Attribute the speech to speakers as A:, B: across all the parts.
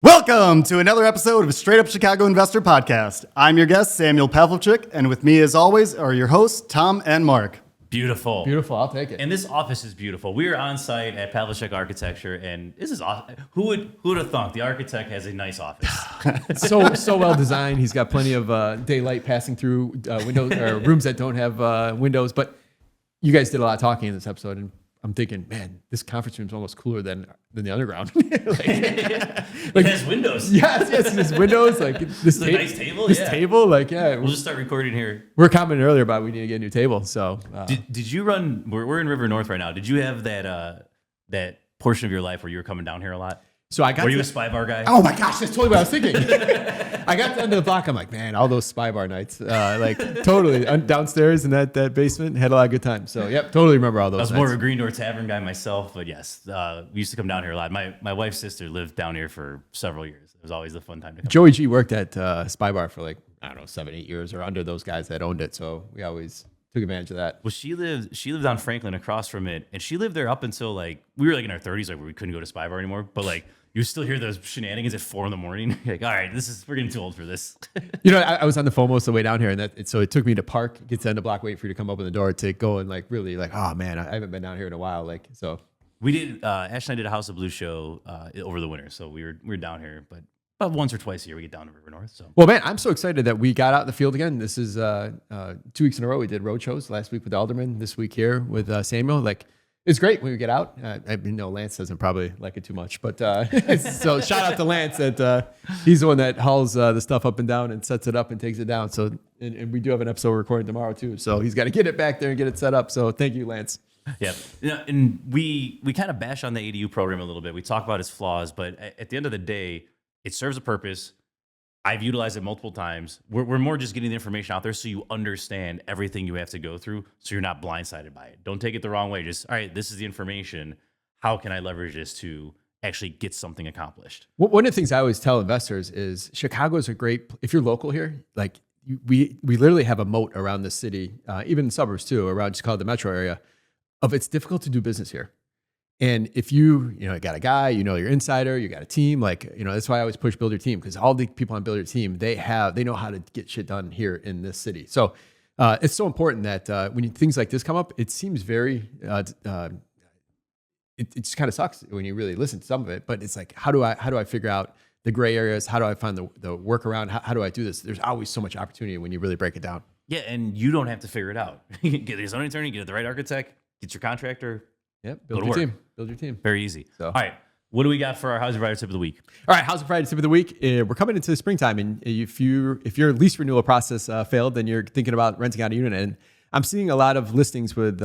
A: Welcome to another episode of Straight Up Chicago Investor Podcast. I'm your guest, Samuel Pavlovcik, and with me, as always, are your hosts, Tom and Mark.
B: Beautiful.
C: Beautiful. I'll take it.
B: And this office is beautiful. We are on site at Pavlovcik Architecture, and this is awesome. Who would have thought the architect has a nice office?
C: so well designed. He's got plenty of daylight passing through windows or rooms that don't have windows. But you guys did a lot of talking in this episode, and I'm thinking, man, this conference room is almost cooler than the underground.
B: It has windows.
C: Yes, there's windows. Like this
B: a nice table.
C: This table,
B: We'll just start recording here.
C: We're commenting earlier about we need to get a new table. So
B: did you run? We're in River North right now. Did you have that portion of your life where you were coming down here a lot?
C: So I got.
B: Were you a spy bar guy?
C: Oh my gosh, that's totally what I was thinking. I got to the end of the block. I'm like, man, all those spy bar nights, totally downstairs in that basement, had a lot of good times. So yep, totally remember all those.
B: I was
C: nights.
B: more of a Green Door Tavern guy myself, but yes, we used to come down here a lot. My wife's sister lived down here for several years. It was always a fun time to come.
C: Joey G worked at Spy Bar for 7-8 years, or under those guys that owned it. So we always took advantage of that.
B: Well, she lived on Franklin across from it, and she lived there up until we were in our 30s, where we couldn't go to Spy Bar anymore. But you still hear those shenanigans at 4 a.m. Like, all right, we're getting too old for this.
C: I was on the phone most of the way down here, and so it took me to park, get to the end of the block, wait for you to come open the door to go and really oh man, I haven't been down here in a while. So
B: we did. Ash and I did a House of Blues show over the winter, so we were down here, but about once or twice a year we get down to River North. So
C: well, man, I'm so excited that we got out in the field again. This is 2 weeks in a row. We did road shows last week with Alderman, this week here with Samuel. It's great when we get out. Lance doesn't probably like it too much, but so shout out to Lance that he's the one that hauls the stuff up and down and sets it up and takes it down. So and we do have an episode recording tomorrow too. So he's got to get it back there and get it set up. So thank you, Lance.
B: Yeah, and we kind of bash on the ADU program a little bit. We talk about its flaws, but at the end of the day, it serves a purpose. I've utilized it multiple times. We're more just getting the information out there so you understand everything you have to go through, so you're not blindsided by it. Don't take it the wrong way. Just, all right, this is the information. How can I leverage this to actually get something accomplished?
C: Well, one of the things I always tell investors is Chicago is a great, if you're local here, we literally have a moat around the city, even in suburbs too, around just called the metro area, of it's difficult to do business here. And if you got a guy, your insider, you got a team, that's why I always push build your team, because all the people on build your team, they know how to get shit done here in this city. So it's so important that when things like this come up, it seems very, it just kind of sucks when you really listen to some of it, but it's like, how do I figure out the gray areas? How do I find the workaround? How do I do this? There's always so much opportunity when you really break it down.
B: Yeah, and you don't have to figure it out. Get a zoning attorney, get the right architect, get your contractor.
C: Yep, build your team.
B: Very easy.
C: So.
B: All right, what do we got for our housing provider tip of the week?
C: All right, housing provider tip of the week. We're coming into the springtime, and if your lease renewal process failed, then you're thinking about renting out a unit. And I'm seeing a lot of listings with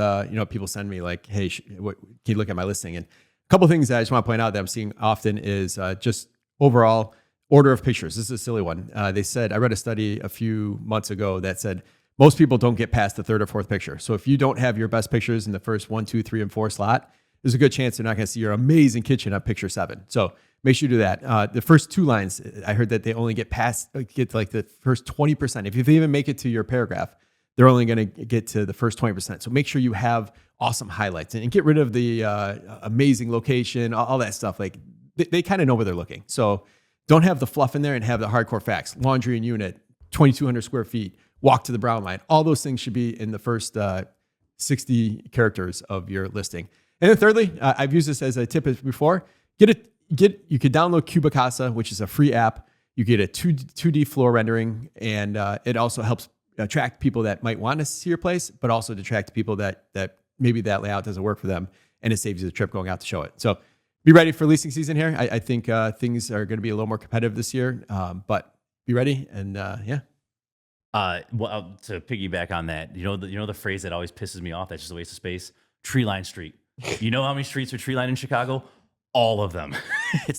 C: people send me hey, can you look at my listing? And a couple of things that I just want to point out that I'm seeing often is just overall order of pictures. This is a silly one. They said, I read a study a few months ago that said most people don't get past the third or fourth picture. So if you don't have your best pictures in the first 1, 2, 3, and 4 slot, there's a good chance they're not going to see your amazing kitchen at picture 7. So make sure you do that. The first 2 lines, I heard that they only get the first 20%. If you even make it to your paragraph, they're only going to get to the first 20%. So make sure you have awesome highlights and get rid of the amazing location, all that stuff. They kind of know where they're looking. So don't have the fluff in there and have the hardcore facts. Laundry and unit, 2,200 square feet, walk to the brown line. All those things should be in the first 60 characters of your listing. And then thirdly, I've used this as a tip before. You could download Cubicasa, which is a free app. You get a 2D floor rendering, and it also helps attract people that might want to see your place, but also to attract people that maybe that layout doesn't work for them, and it saves you the trip going out to show it. So be ready for leasing season here. I think things are going to be a little more competitive this year, but be ready, and yeah.
B: Well, to piggyback on that, the phrase that always pisses me off, that's just a waste of space, tree line street. You know how many streets are tree lined in Chicago? All of them.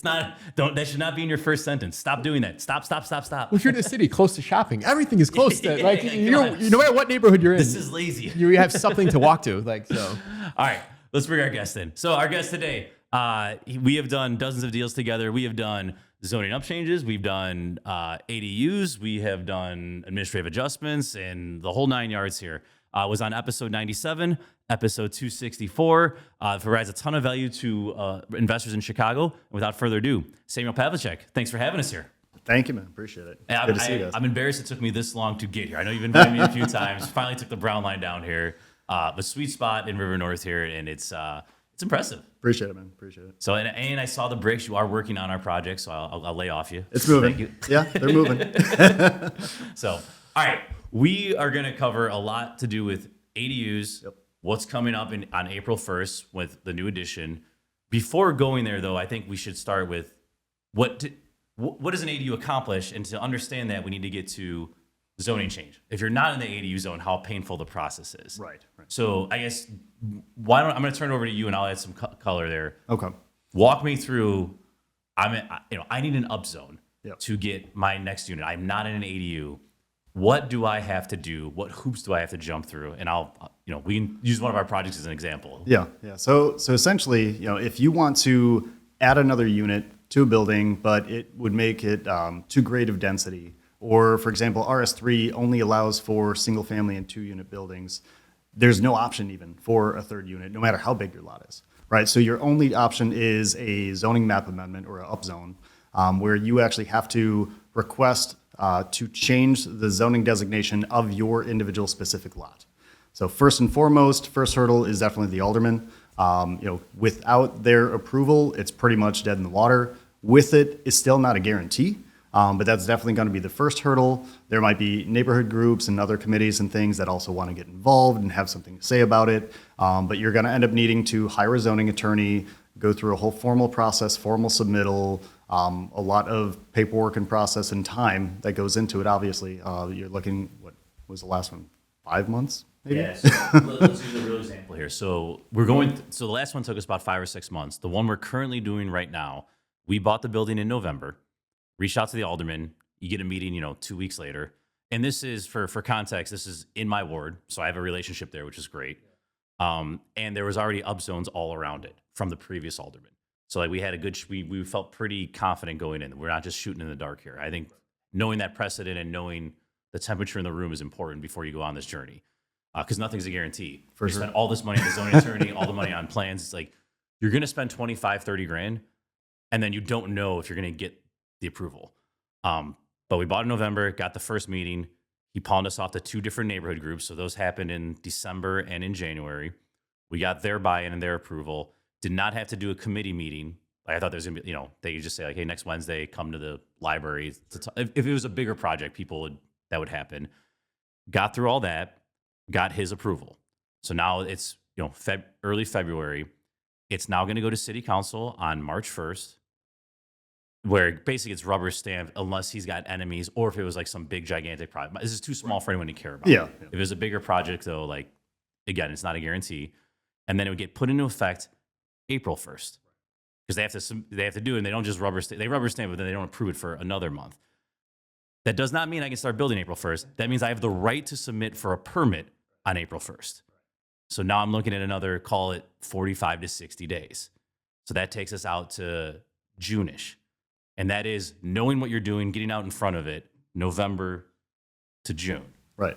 B: That should not be in your first sentence. Stop doing that. Stop.
C: Well, if you're in the city, close to shopping, everything is close to, no matter what neighborhood you're in.
B: This is lazy.
C: You have something to walk to, so.
B: All right, let's bring our guest in. So our guest today, we have done dozens of deals together. We have done zoning up changes. We've done ADUs. We have done administrative adjustments and the whole 9 yards here. Was on episode 97. episode 264. It provides a ton of value to investors in Chicago. And without further ado, Samuel Pavlovcik, thanks for having us here.
A: Thank you, man. Appreciate it.
B: And
A: Good to see you guys.
B: I'm embarrassed it took me this long to get here. I know you've invited me a few times. Finally took the Brown line down here. But sweet spot in River North here, and it's impressive.
A: Appreciate it, man. Appreciate it.
B: So, and I saw the bricks. You are working on our project, so I'll lay off you.
A: It's moving.
B: Thank you.
A: Yeah, they're moving.
B: So, all right, we are going to cover a lot to do with ADUs, what's coming up on April 1st with the new edition. Before going there, though, I think we should start with what does an ADU accomplish? And to understand that, we need to get to zoning change. If you're not in the ADU zone, how painful the process is.
A: Right.
B: So I guess I'm going to turn it over to you, and I'll add some color there.
A: Okay.
B: Walk me through. I need an upzone
A: Yep.
B: to get my next unit. I'm not in an ADU. What do I have to do? What hoops do I have to jump through? And we can use one of our projects as an example.
A: Yeah. So essentially, if you want to add another unit to a building, but it would make it too great of density, or for example, RS3 only allows for single family and 2-unit buildings. There's no option even for a third unit, no matter how big your lot is, right? So your only option is a zoning map amendment or an upzone, where you actually have to request to change the zoning designation of your individual specific lot. So first and foremost, first hurdle is definitely the alderman. Without their approval, it's pretty much dead in the water. With it, it's still not a guarantee. But that's definitely going to be the first hurdle. There might be neighborhood groups and other committees and things that also want to get involved and have something to say about it. But you're going to end up needing to hire a zoning attorney, go through a whole formal process, formal submittal, a lot of paperwork and process and time that goes into it. Obviously, you're looking, what was the last one? 5 months, maybe?
B: Yes. Let's use a real example here. So so the last one took us about 5 or 6 months. The one we're currently doing right now, we bought the building in November. Reached out to the alderman. You get a meeting, 2 weeks later. And this is, for context, this is in my ward. So I have a relationship there, which is great. And there was already upzones all around it from the previous alderman. So like we had we felt pretty confident going in. We're not just shooting in the dark here. I think knowing that precedent and knowing the temperature in the room is important before you go on this journey. Because nothing's a guarantee.
A: For
B: You
A: sure.
B: spend all this money on the zoning attorney, all the money on plans. It's like you're going to spend 25, 30 grand, and then you don't know if you're going to get the approval. But we bought in November, got the first meeting. He pawned us off to 2 different neighborhood groups. So those happened in December and in January. We got their buy-in and their approval. Did not have to do a committee meeting. Like I thought there was going to be, they could just say like, hey, next Wednesday, come to the library. If it was a bigger project, that would happen. Got through all that, got his approval. So now it's, early February. It's now going to go to city council on March 1st. Where basically it's rubber stamped unless he's got enemies, or if it was like some big gigantic project. This is too small for anyone to care about.
A: Yeah.
B: If it was a bigger project, though, like again, it's not a guarantee. And then it would get put into effect April 1st because they have to do it. And they don't just rubber stamp. They rubber stamp, but then they don't approve it for another month. That does not mean I can start building April 1st. That means I have the right to submit for a permit on April 1st. So now I'm looking at another, call it 45 to 60 days. So that takes us out to June-ish. And that is knowing what you're doing, getting out in front of it, November to June.
A: Right.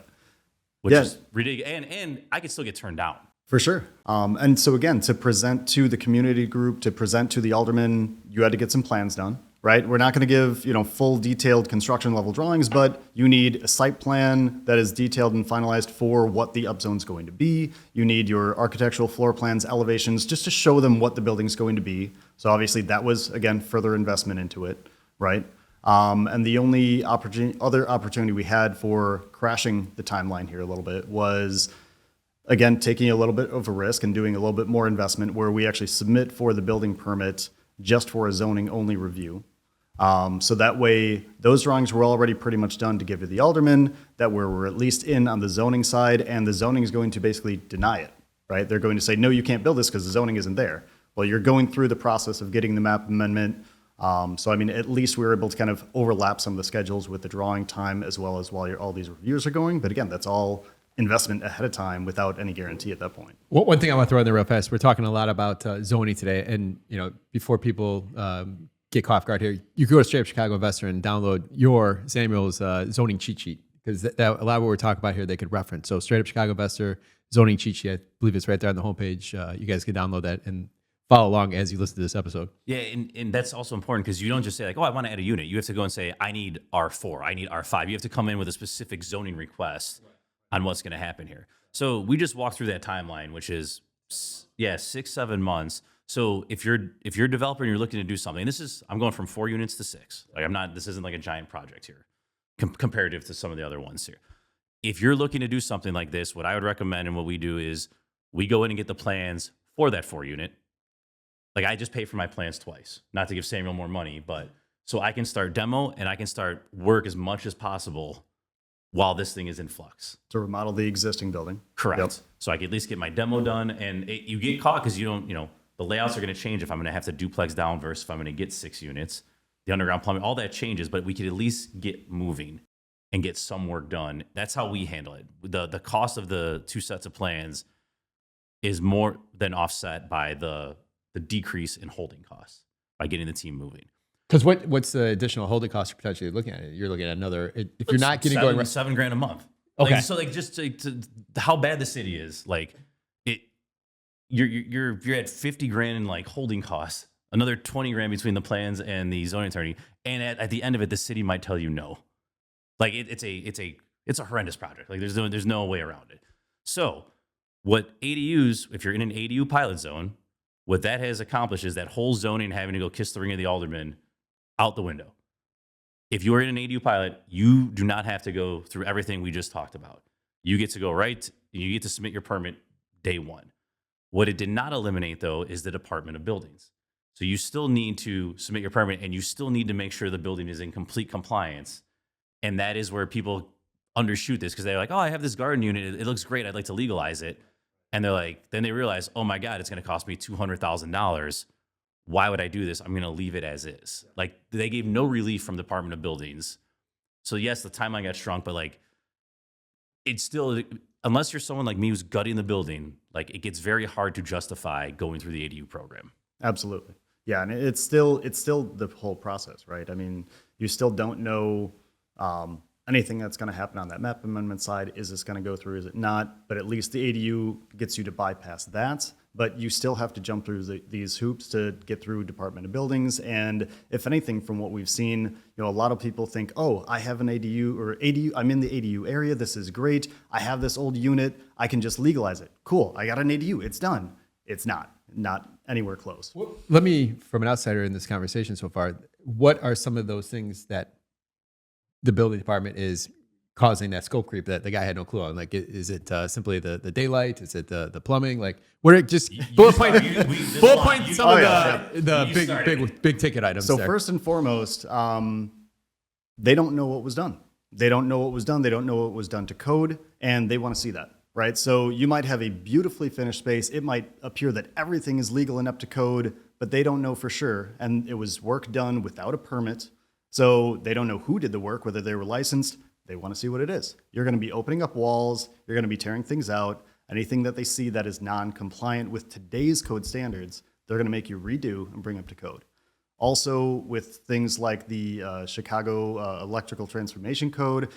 B: Which
A: Yeah.
B: is ridiculous. And I could still get turned down.
A: For sure. And so again, to present to the community group, to present to the alderman, you had to get some plans done, right? We're not going to give, full detailed construction level drawings, but you need a site plan that is detailed and finalized for what the upzone is going to be. You need your architectural floor plans, elevations, just to show them what the building's going to be. So obviously that was, again, further investment into it, right? And the only other opportunity we had for crashing the timeline here a little bit was, again, taking a little bit of a risk and doing a little bit more investment where we actually submit for the building permit just for a zoning only review. So that way, those drawings were already pretty much done to give to the alderman, that we're at least in on the zoning side, and the zoning is going to basically deny it, right? They're going to say, no, you can't build this because the zoning isn't there. Well, you're going through the process of getting the map amendment. So, at least we were able to kind of overlap some of the schedules with the drawing time as well as while all these reviews are going. But again, that's all investment ahead of time without any guarantee at that point.
C: One thing I want to throw in there real fast, we're talking a lot about zoning today. And, before people get caught off guard here, you can go to Straight Up Chicago Investor and download Samuel's zoning cheat sheet. because that a lot of what we're talking about here, they could reference. So straight up Chicago investor zoning cheat sheet, I believe it's right there on the homepage. You guys can download that and follow along as you listen to this episode.
B: Yeah, and that's also important because you don't just say like, oh, I want to add a unit. You have to go and say, I need R4, I need R5. You have to come in with a specific zoning request on what's going to happen here. So we just walked through that timeline, which is 6-7 months. So if you're a developer and you're looking to do something, I'm going from 4 units to 6. Like this isn't like a giant project here, comparative to some of the other ones here. If you're looking to do something like this, what I would recommend and what we do is we go in and get the plans for that 4 unit. Like I just pay for my plans twice, not to give Samuel more money, but so I can start demo and I can start work as much as possible while this thing is in flux.
A: To remodel the existing building.
B: Correct.
A: Yep.
B: So I can at least get my demo done, and you get caught because you don't, the layouts are going to change if I'm going to have to duplex down versus if I'm going to get 6 units. The underground plumbing, all that changes, but we could at least get moving and get some work done. That's how we handle it. The cost of the 2 sets of plans is more than offset by the decrease in holding costs by getting the team moving.
C: Because what's the additional holding cost you're potentially looking at? You're looking at another, if you're not getting going
B: $7,000 a month.
C: Okay.
B: Like, so like just to how bad the city is, like you're at $50,000 in like holding costs, another $20,000 between the plans and the zoning attorney, and at the end of it, the city might tell you no. Like it's a horrendous project. Like there's no way around it. So what ADUs, if you're in an ADU pilot zone, what that has accomplished is that whole zoning having to go kiss the ring of the alderman out the window. If you are in an ADU pilot, you do not have to go through everything we just talked about. You get to go right, you get to submit your permit day one. What it did not eliminate, though, is the Department of Buildings. So you still need to submit your permit, and you still need to make sure the building is in complete compliance. And that is where people undershoot this because they're like, oh, I have this garden unit. It looks great. I'd like to legalize it. And they're like, then they realize, oh my God, it's going to cost me $200,000. Why would I do this? I'm going to leave it as is. Like they gave no relief from the Department of Buildings. So yes, the timeline got shrunk, but like it's still, unless you're someone like me who's gutting the building, like it gets very hard to justify going through the ADU program.
A: Absolutely. Yeah. And it's still the whole process, right? I mean, you still don't know, anything that's going to happen on that map amendment side. Is this going to go through? Is it not? But at least the ADU gets you to bypass that. But you still have to jump through these hoops to get through Department of Buildings. And if anything, from what we've seen, a lot of people think, oh, I have an ADU or ADU. I'm in the ADU area. This is great. I have this old unit. I can just legalize it. Cool. I got an ADU. It's done. It's not anywhere close.
C: Well, let me, from an outsider in this conversation so far, what are some of those things that the building department is causing that scope creep that the guy had no clue on? Like, is it simply the daylight? Is it the plumbing? Like, what are just bullet point some of the big ticket items?
A: So
C: there.
A: First and foremost, they don't know what was done. They don't know what was done. They don't know what was done to code, and they want to see that, right? So you might have a beautifully finished space. It might appear that everything is legal and up to code, but they don't know for sure, and it was work done without a permit. So they don't know who did the work, whether they were licensed. They want to see what it is. You're going to be opening up walls. You're going to be tearing things out. Anything that they see that is non-compliant with today's code standards, they're going to make you redo and bring up to code. Also, with things like the Chicago Electrical Transformation Code,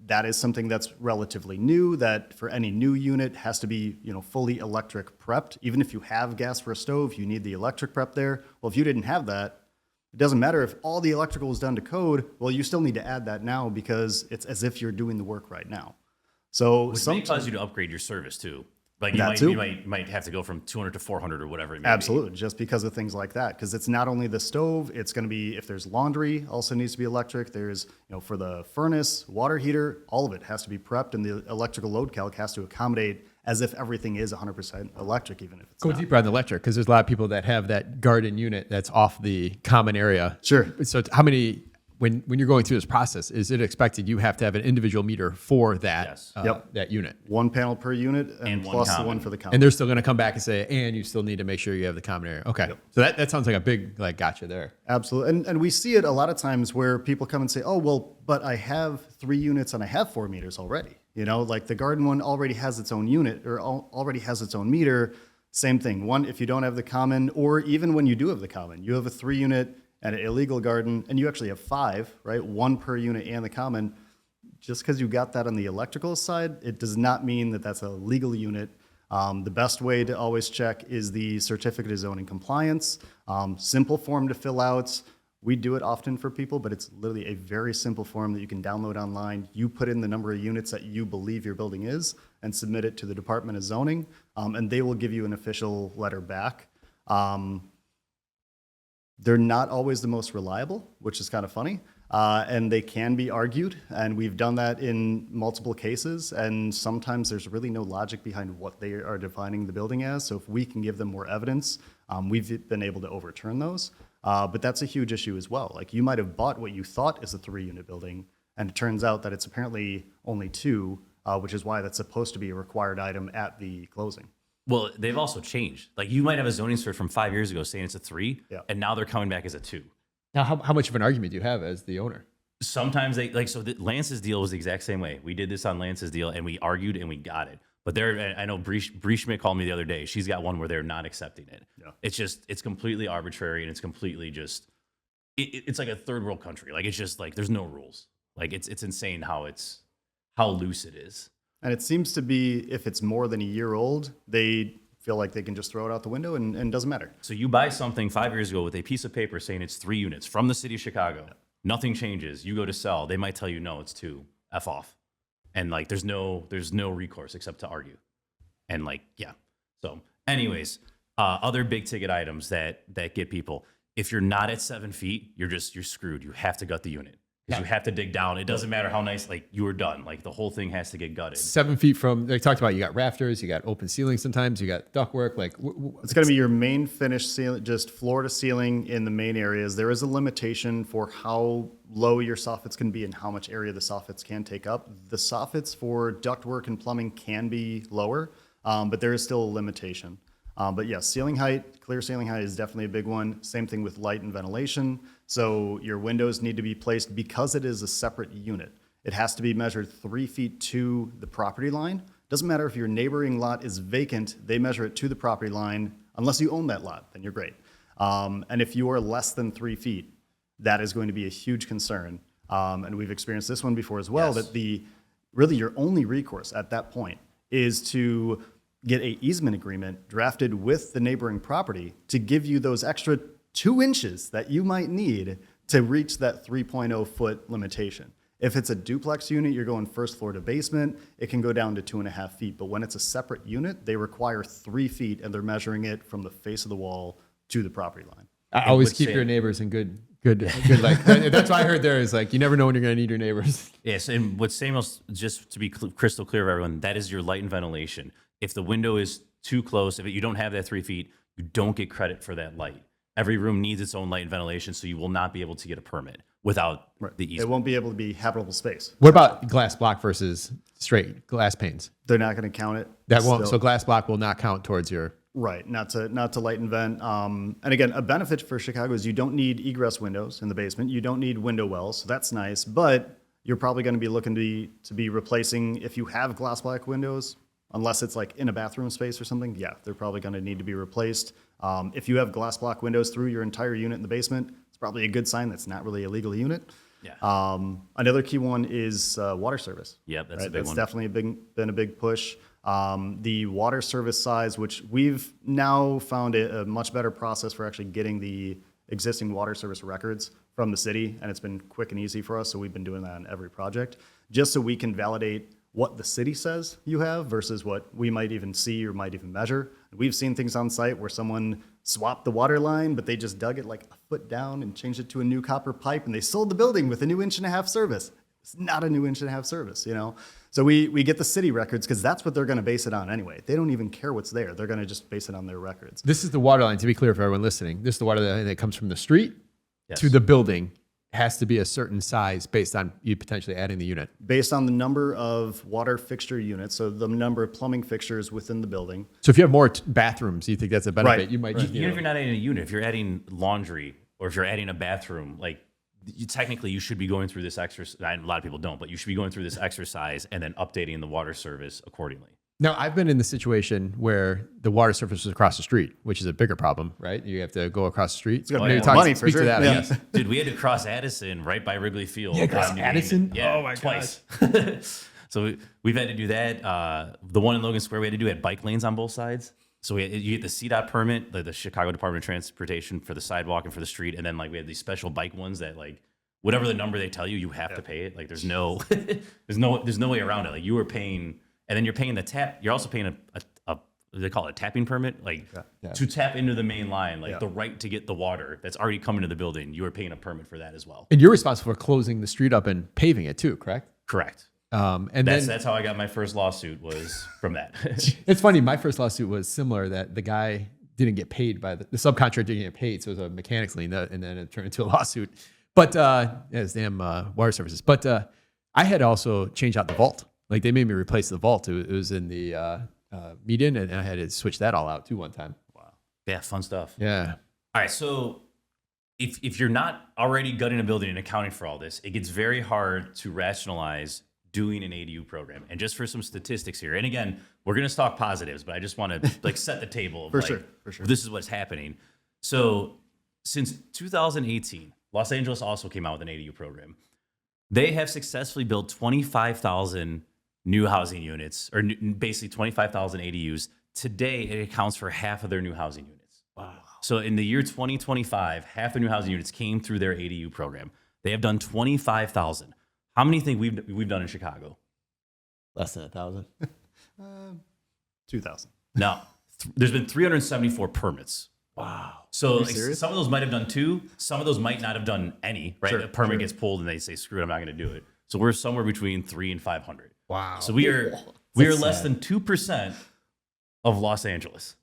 A: that is something that's relatively new, that for any new unit has to be, fully electric prepped. Even if you have gas for a stove, you need the electric prep there. Well, if you didn't have that, it doesn't matter if all the electrical is done to code. Well, you still need to add that now because it's as if you're doing the work right now. So
B: which may cause you to upgrade your service too. Like you might have to go from 200 to 400 or whatever it may
A: Absolutely, just because of things like that. Because it's not only the stove, it's going to be, if there's laundry, also needs to be electric. There's, for the furnace, water heater, all of it has to be prepped, and the electrical load calc has to accommodate as if everything is 100% electric, even if it's
C: Go
A: not.
C: deeper on the electric, because there's a lot of people that have that garden unit that's off the common area.
A: Sure.
C: So how many, when you're going through this process, is it expected you have to have an individual meter for that,
B: Yes.
C: that unit?
A: One panel per unit and
B: one
A: plus the
B: common.
A: one for the common.
C: And they're still going to come back and say, and you still need to make sure you have the common area. Okay.
A: Yep.
C: So that sounds like a big gotcha there.
A: Absolutely. And we see it a lot of times where people come and say, oh, well, but I have 3 units and I have 4 meters already. Like the garden one already has its own unit or already has its own meter. Same thing. One, if you don't have the common, or even when you do have the common, you have a 3 unit and an illegal garden, and you actually have 5, right? 1 per unit and the common. just because you got that on the electrical side, it does not mean that that's a legal unit. The best way to always check is the certificate of zoning compliance. Simple form to fill out. We do it often for people, but it's literally a very simple form that you can download online. You put in the number of units that you believe your building is and submit it to the Department of Zoning, and they will give you an official letter back. They're not always the most reliable, which is kind of funny, and they can be argued, and we've done that in multiple cases, and sometimes there's really no logic behind what they are defining the building as, so if we can give them more evidence, we've been able to overturn those, but that's a huge issue as well. Like, you might have bought what you thought is a 3-unit building, and it turns out that it's apparently only 2, which is why that's supposed to be a required item at the closing.
B: Well, they've also changed. Like, you might have a zoning cert from 5 years ago saying it's a 3,
A: Yeah.
B: and now they're coming back as a 2.
C: Now, how much of an argument do you have as the owner?
B: Sometimes they like, so Lance's deal was the exact same way. We did this on Lance's deal and we argued and we got it. But I know Bree Schmidt called me the other day. She's got one where they're not accepting it.
A: Yeah.
B: It's completely arbitrary and it's completely just, it's like a third world country. Like, it's just like, there's no rules. Like, it's insane how loose it is.
A: And it seems to be, if it's more than a year old, they feel like they can just throw it out the window and it doesn't matter.
B: So you buy something 5 years ago with a piece of paper saying it's 3 units from the city of Chicago. Yeah. Nothing changes. You go to sell, they might tell you, no, it's 2. F off. And like, there's no recourse except to argue. And like, yeah. So anyways, other big ticket items that get people, if you're not at 7 feet, you're screwed. You have to gut the unit. Because you have to dig down. It doesn't matter how nice, like, you were done. Like, the whole thing has to get gutted.
C: 7 feet from, they talked about, you got rafters, you got open ceilings sometimes, you got ductwork. Like,
A: it's going to be your main finished ceiling, just floor to ceiling in the main areas. There is a limitation for how low your soffits can be and how much area the soffits can take up. The soffits for ductwork and plumbing can be lower, but there is still a limitation. But yes, ceiling height, clear ceiling height is definitely a big one. Same thing with light and ventilation. So your windows need to be placed, because it is a separate unit. It has to be measured 3 feet to the property line. Doesn't matter if your neighboring lot is vacant, they measure it to the property line, unless you own that lot, then you're great. And if you are less than 3 feet, that is going to be a huge concern. And we've experienced this one before as well,
B: Yes.
A: that really your only recourse at that point is to get an easement agreement drafted with the neighboring property to give you those extra 2 inches that you might need to reach that 3.0 foot limitation. If it's a duplex unit, you're going first floor to basement, it can go down to 2.5 feet. But when it's a separate unit, they require 3 feet, and they're measuring it from the face of the wall to the property line.
C: I always
B: would
C: keep
B: say-
C: your neighbors in good like, that's why I heard there is like, you never know when you're going to need your neighbors.
B: Yes, and what Samuel's, just to be crystal clear for everyone, that is your light and ventilation. If the window is too close, if you don't have that 3 feet, you don't get credit for that light. Every room needs its own light and ventilation, so you will not be able to get a permit without the
A: It
B: easement.
A: won't be able to be habitable space.
C: What about glass block versus straight glass panes?
A: They're not going to count it.
C: That won't,
A: Still.
C: so glass block will not count towards your.
A: Right, not to light and vent. And again, a benefit for Chicago is you don't need egress windows in the basement. You don't need window wells, so that's nice. But you're probably going to be looking to be replacing, if you have glass black windows, unless it's like in a bathroom space or something. Yeah, they're probably going to need to be replaced. If you have glass block windows through your entire unit in the basement, it's probably a good sign that's not really a legal unit.
B: Yeah.
A: Another key one is water service.
B: Yep, that's a
A: right?
B: big
A: That's
B: one.
A: definitely been a big push. The water service size, which we've now found a much better process for actually getting the existing water service records from the city, and it's been quick and easy for us, so we've been doing that on every project, just so we can validate what the city says you have versus what we might even see or might even measure. We've seen things on site where someone swapped the water line, but they just dug it like a foot down and changed it to a new copper pipe, and they sold the building with a new 1.5 inch service. It's not a new 1.5 inch service, you know? So we get the city records because that's what they're going to base it on anyway. They don't even care what's there. They're going to just base it on their records.
C: This is the water line, to be clear for everyone listening. This is the water line that comes from the street
B: Yes.
C: to the building. Has to be a certain size based on you potentially adding the unit.
A: Based on the number of water fixture units, so the number of plumbing fixtures within the building.
C: So if you have more bathrooms, you think that's a benefit.
A: Right.
C: You might just,
B: Even if you're not adding a unit, if you're adding laundry or if you're adding a bathroom, like, technically you should be going through this exercise. A lot of people don't, but you should be going through this exercise and then updating the water service accordingly.
C: Now, I've been in the situation where the water surface was across the street, which is a bigger problem, right? You have to go across the street.
A: It's gonna be
C: Maybe
A: more
C: talk-
A: money for
C: speak to
A: sure.
C: that, I
A: Yeah.
C: guess.
B: Dude, we had to cross Addison right by Wrigley Field.
C: Yeah, cross
B: New England.
C: Addison?
B: Yeah,
C: Oh my
B: twice. So we've had to do that. The one in Logan Square, we had to do had bike lanes on both sides. So you get the CDOT permit, the Chicago Department of Transportation, for the sidewalk and for the street, and then like we had these special bike ones that like whatever the number they tell you, you have to pay it. Like there's no there's no way around it. Like you were paying, and then you're paying the tap. You're also paying a they call it a tapping permit, like to tap into the main line, like the right to get the water that's already coming to the building. You are paying a permit for that as well.
C: And you're responsible for closing the street up and paving it too, correct?
B: Correct.
C: And
B: That's how I got my first lawsuit, was from that.
C: it's funny. My first lawsuit was similar. That the guy didn't get paid by the subcontractor didn't get paid, so it was a mechanics lien, and then it turned into a lawsuit. But it's damn water services. But I had also changed out the vault. Like they made me replace the vault. It was in the median, and I had to switch that all out too one time.
B: Wow. Yeah, fun stuff.
C: Yeah.
B: All right, so if you're not already gutting a building and accounting for all this, it gets very hard to rationalize doing an ADU program. And just for some statistics here, and again, we're going to talk positives, but I just want to like set the table of
A: For
B: like,
A: sure.
B: this is what's happening. So since 2018, Los Angeles also came out with an ADU program. They have successfully built 25,000 new housing units, or basically 25,000 ADUs. Today, it accounts for half of their new housing units. Wow. So in the year 2025, half the new housing units came through their ADU program. They have done 25,000. How many think we've done in Chicago?
C: Less than 1,000.
A: 2,000.
B: No. There's been 374 permits.
C: Wow.
B: So like,
A: serious?
B: some of those might have done 2. Some of those might not have done any, right?
A: Sure,
B: A permit
A: sure.
B: gets pulled and they say, screw it, I'm not going to do it. So we're somewhere between 3 and 500.
C: Wow.
B: So we are less than 2% of Los Angeles,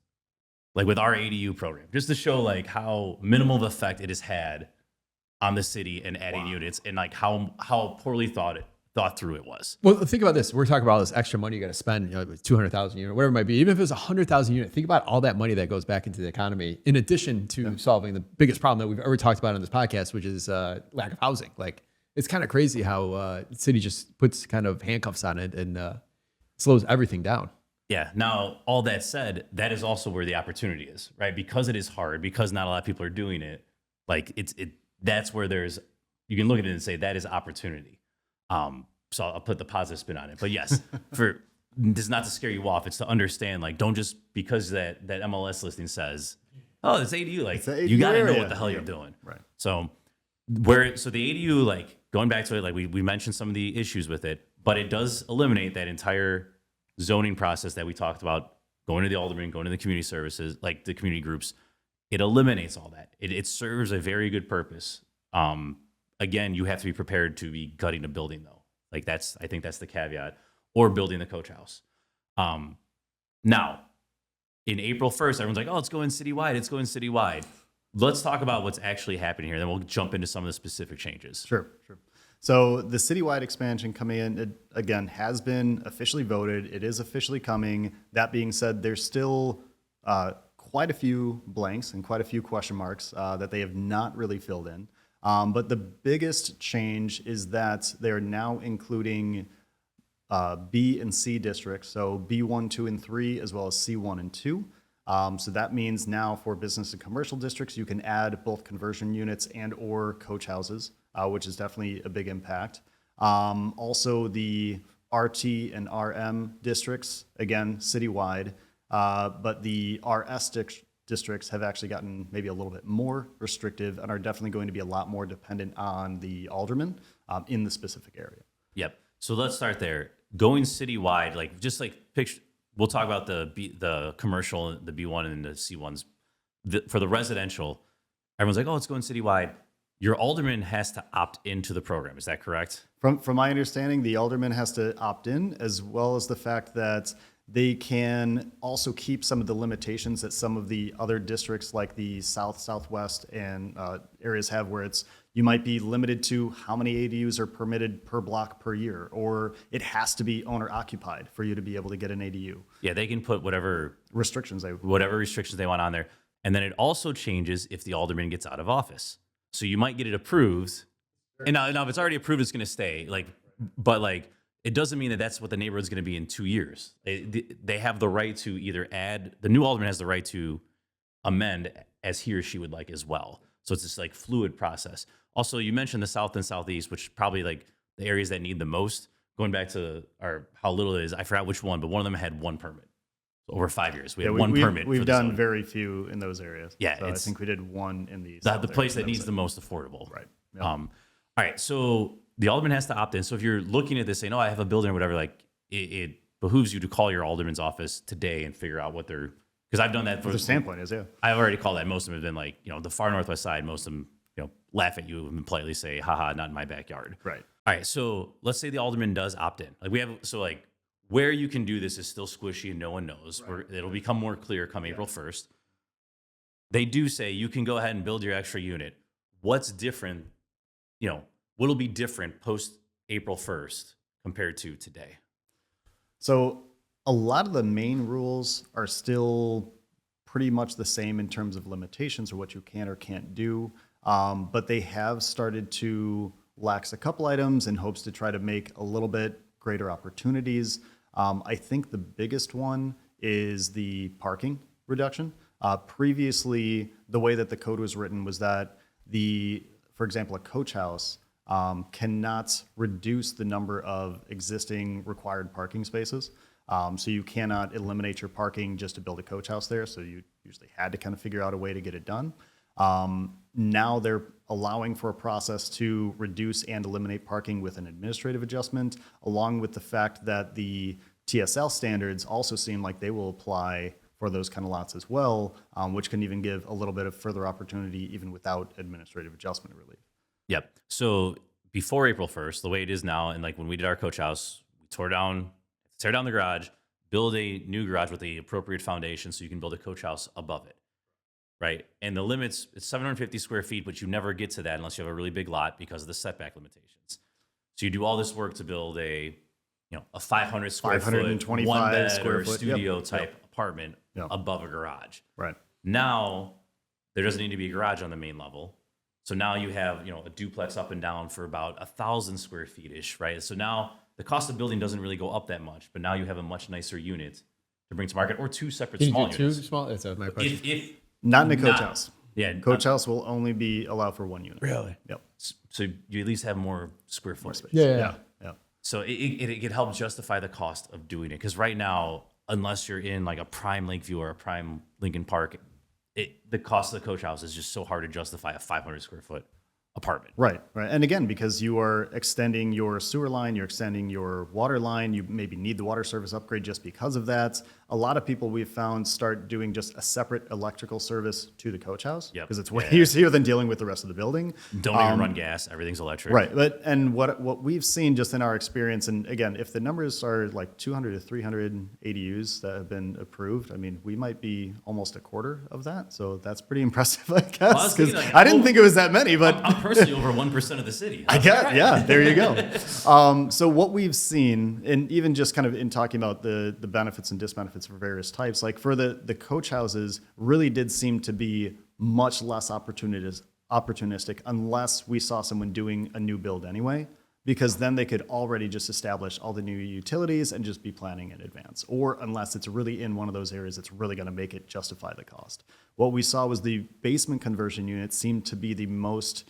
B: like with our ADU program, just to show like how minimal of effect it has had on the city and adding units, and like how poorly thought through it was.
C: Well, think about this. We're talking about all this extra money you got to spend, 200,000 unit, whatever it might be. Even if it was 100,000 unit, think about all that money that goes back into the economy, in addition to solving the biggest problem that we've ever talked about on this podcast, which is lack of housing. Like, it's kind of crazy how the city just puts kind of handcuffs on it and slows everything down.
B: Yeah. Now, all that said, that is also where the opportunity is, right? Because it is hard, because not a lot of people are doing it. Like that's where you can look at it and say that is opportunity. So I'll put the positive spin on it. But yes, this is not to scare you off. It's to understand, like, don't just because that MLS listing says, oh, it's ADU, like
A: It's an
B: you
A: ADU
B: got to know
A: area.
B: what the hell you're doing.
A: Right.
B: So the ADU, like going back to it, like we mentioned some of the issues with it, but it does eliminate that entire zoning process that we talked about, going to the alderman, going to the community services, like the community groups. It eliminates all that. It serves a very good purpose. Again, you have to be prepared to be gutting a building though. Like I think that's the caveat, or building the coach house. Now, in April 1st, everyone's like, oh, it's going citywide. Let's talk about what's actually happening here. Then we'll jump into some of the specific changes.
A: Sure. So the citywide expansion coming in, it, again, has been officially voted. It is officially coming. That being said, there's still quite a few blanks and quite a few question marks that they have not really filled in. But the biggest change is that they're now including B and C districts, so B1, 2, and 3, as well as C1 and 2. So that means now for business and commercial districts, you can add both conversion units and or coach houses, which is definitely a big impact. Also the RT and RM districts, again, citywide, but the RS districts have actually gotten maybe a little bit more restrictive and are definitely going to be a lot more dependent on the alderman in the specific area.
B: Yep. So let's start there. Going citywide, like just like picture. We'll talk about the commercial, the B1 and the C1s. For the residential, everyone's like, oh, it's going citywide. Your alderman has to opt into the program. Is that correct?
A: From my understanding, the alderman has to opt in, as well as the fact that they can also keep some of the limitations that some of the other districts like the South, Southwest, and areas have, where you might be limited to how many ADUs are permitted per block per year, or it has to be owner occupied for you to be able to get an ADU.
B: Yeah, they can put whatever
A: Restrictions they
B: want on there. And then it also changes if the alderman gets out of office. So you might get it approved. And now if it's already approved, it's going to stay. But it doesn't mean that that's what the neighborhood's going to be in 2 years. They have the right to either add, the new alderman has the right to amend as he or she would like as well. So it's this like fluid process. Also, you mentioned the south and southeast, which probably like the areas that need the most. Going back to how little it is, I forgot which one, but one of them had one permit. So over 5 years, we had one permit.
A: We've
B: for the
A: done
B: zone.
A: very few in those areas.
B: Yeah,
A: so I think we did one in the
B: the place that needs the most affordable.
A: Right. Yep.
B: All right. So the alderman has to opt in. So if you're looking at this saying, "Oh, I have a building or whatever," like it behooves you to call your alderman's office today and figure out what they're, because I've done that for
A: the standpoint is, yeah.
B: I've already called that. Most of them have been like, the far northwest side. Most of them, laugh at you and politely say, "Haha, not in my backyard."
A: Right.
B: All right. So let's say the alderman does opt in. Like where you can do this is still squishy and no one knows. Right. It'll become more clear come April 1st. They do say you can go ahead and build your extra unit. What's different? What'll be different post April 1st compared to today?
A: So a lot of the main rules are still pretty much the same in terms of limitations or what you can or can't do. But they have started to lax a couple items in hopes to try to make a little bit greater opportunities. I think the biggest one is the parking reduction. Previously, the way that the code was written was that for example, a coach house cannot reduce the number of existing required parking spaces. So you cannot eliminate your parking just to build a coach house there. So you usually had to kind of figure out a way to get it done. Now they're allowing for a process to reduce and eliminate parking with an administrative adjustment, along with the fact that the TSL standards also seem like they will apply for those kind of lots as well, which can even give a little bit of further opportunity even without administrative adjustment relief.
B: Yep. So before April 1st, the way it is now, and like when we did our coach house, we tear down the garage, build a new garage with the appropriate foundation so you can build a coach house above it. Right. And the limits, it's 750 square feet, but you never get to that unless you have a really big lot because of the setback limitations. So you do all this work to build a 500 square foot,
A: 525
B: one bed
A: square
B: or
A: foot,
B: studio type apartment
A: Yep.
B: above a garage.
A: Right.
B: Now there doesn't need to be a garage on the main level. So now you have, a duplex up and down for about 1,000 square feet ish. Right. So now the cost of building doesn't really go up that much, but now you have a much nicer unit to bring to market, or two separate
C: Can you
B: small
C: do two
B: units.
C: small? That's my question.
B: If
A: Not in a coach house.
B: Yeah.
A: Coach house will only be allowed for one unit.
C: Really?
A: Yep.
B: So you at least have more square foot space.
C: Yeah.
A: Yeah.
B: So it could help justify the cost of doing it. Because right now, unless you're in like a prime Lakeview or a prime Lincoln Park, the cost of the coach house is just so hard to justify a 500 square foot apartment.
A: Right. And again, because you are extending your sewer line, you're extending your water line, you maybe need the water service upgrade just because of that. A lot of people we've found start doing just a separate electrical service to the coach house because it's way easier than dealing with the rest of the building.
B: Don't even run gas. Everything's electric.
A: Right. And what we've seen just in our experience, and again, if the numbers are like 200 to 300 ADUs that have been approved, I mean, we might be almost a quarter of that. So that's pretty impressive, I guess. Because I didn't think it was that many, but
B: I'm personally over 1% of the city.
A: I get, yeah, there you go. So what we've seen, and even just kind of in talking about the benefits and disbenefits for various types, like for the coach houses really did seem to be much less opportunistic unless we saw someone doing a new build anyway, because then they could already just establish all the new utilities and just be planning in advance, or unless it's really in one of those areas that's really going to make it justify the cost. What we saw was the basement conversion unit seemed to be the most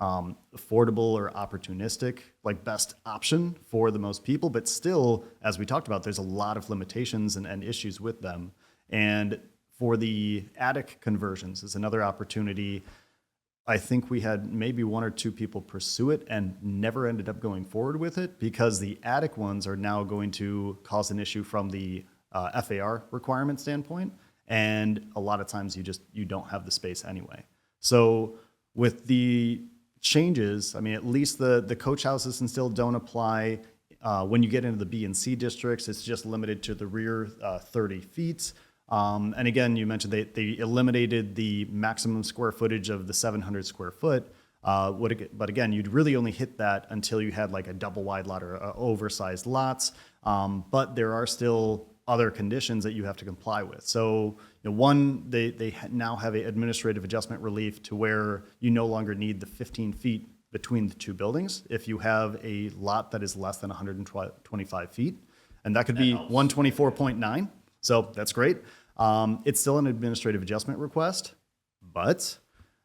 A: affordable or opportunistic, like best option for the most people. But still, as we talked about, there's a lot of limitations and issues with them. And for the attic conversions is another opportunity. I think we had maybe one or two people pursue it and never ended up going forward with it because the attic ones are now going to cause an issue from the FAR requirement standpoint. And a lot of times you don't have the space anyway. So with the changes, I mean, at least the coach houses still don't apply. When you get into the B and C districts, it's just limited to the rear 30 feet. And again, you mentioned they eliminated the maximum square footage of the 700 square foot. But again, you'd really only hit that until you had like a double wide lot or oversized lots. But there are still other conditions that you have to comply with. So one, they now have an administrative adjustment relief to where you no longer need the 15 feet between the two buildings if you have a lot that is less than 125 feet. And that could be 124.9. So that's great. It's still an administrative adjustment request, but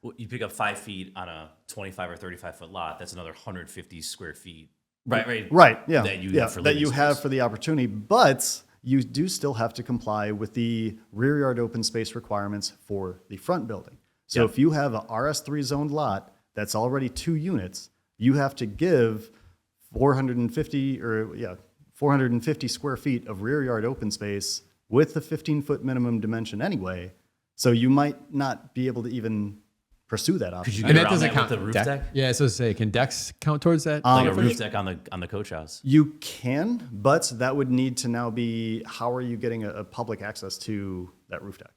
B: Well, you pick up 5 feet on a 25 or 35-foot lot. That's another 150 square feet. Right.
A: Yeah.
B: That you
A: yeah,
B: have for
A: that
B: living
A: you have
B: space.
A: for the opportunity, but you do still have to comply with the rear yard open space requirements for the front building. So
B: Yeah.
A: if you have a RS3 zoned lot that's already 2 units, you have to give 450 square feet of rear yard open space with the 15-foot minimum dimension anyway. So you might not be able to even pursue that option.
B: Could you
C: And
B: get
C: that
B: around
C: doesn't
B: that
C: count
B: with the roof
C: deck.
B: deck?
C: Yeah, so to say, can decks count towards that?
B: Like a
C: square
B: roof
C: footage?
B: deck on the coach house.
A: You can, but that would need to now be, how are you getting a public access to that roof deck?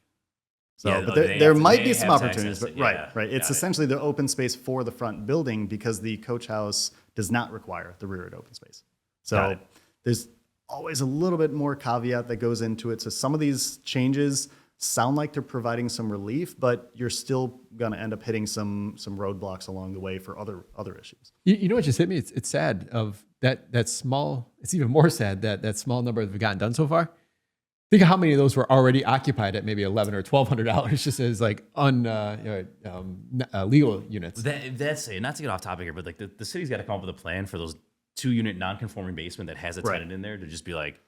A: So,
B: Yeah,
A: but
B: they
A: there
B: have to-
A: might
B: they
A: be some
B: have to
A: opportunities,
B: access
A: but
B: it. Yeah,
A: right. It's
B: got it.
A: essentially the open space for the front building because the coach house does not require the rear yard open space.
B: Got
A: So
B: it.
A: there's always a little bit more caveat that goes into it. So some of these changes sound like they're providing some relief, but you're still going to end up hitting some roadblocks along the way for other issues.
C: You know what just hit me? It's sad of that small. It's even more sad that small number that we've gotten done so far. Think of how many of those were already occupied at maybe $1,100 or $1,200 just as like legal units.
B: That's it. Not to get off topic here, but like the city's got to come up with a plan for those 2-unit non-conforming basement that has a
A: Right.
B: tenant in there to just be like,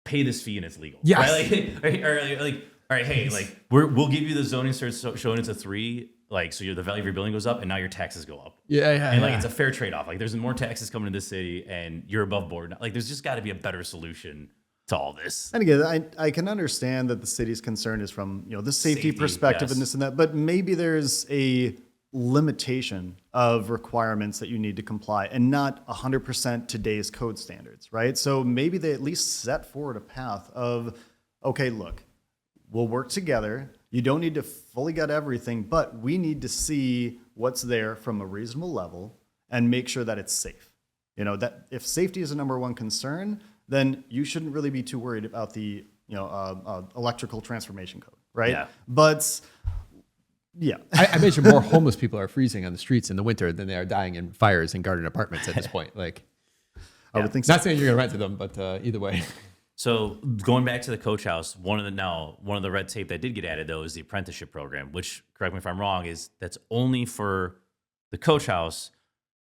B: pay this fee and it's legal.
C: Yes.
B: Right? Like, all right, hey, like we'll give you the zoning starts showing it's a 3, like so the value of your building goes up and now your taxes go up.
C: Yeah.
B: And like it's a fair trade-off. Like there's more taxes coming to this city and you're above board. Like there's just got to be a better solution to all this.
A: And again, I can understand that the city's concern is from the safety
B: Safety,
A: perspective and
B: yes.
A: this and that, but maybe there's a limitation of requirements that you need to comply and not 100% today's code standards, right? So maybe they at least set forward a path of, okay, look, we'll work together. You don't need to fully gut everything, but we need to see what's there from a reasonable level and make sure that it's safe. That if safety is a number one concern, then you shouldn't really be too worried about the electrical transformation code, right?
B: Yeah.
A: But yeah,
C: I imagine more homeless people are freezing on the streets in the winter than they are dying in fires in garden apartments at this point. Like,
A: I would think so.
C: not saying you're going to rent to them, but either way.
B: So going back to the coach house, one of the red tape that did get added though is the apprenticeship program, which, correct me if I'm wrong, that's only for the coach house.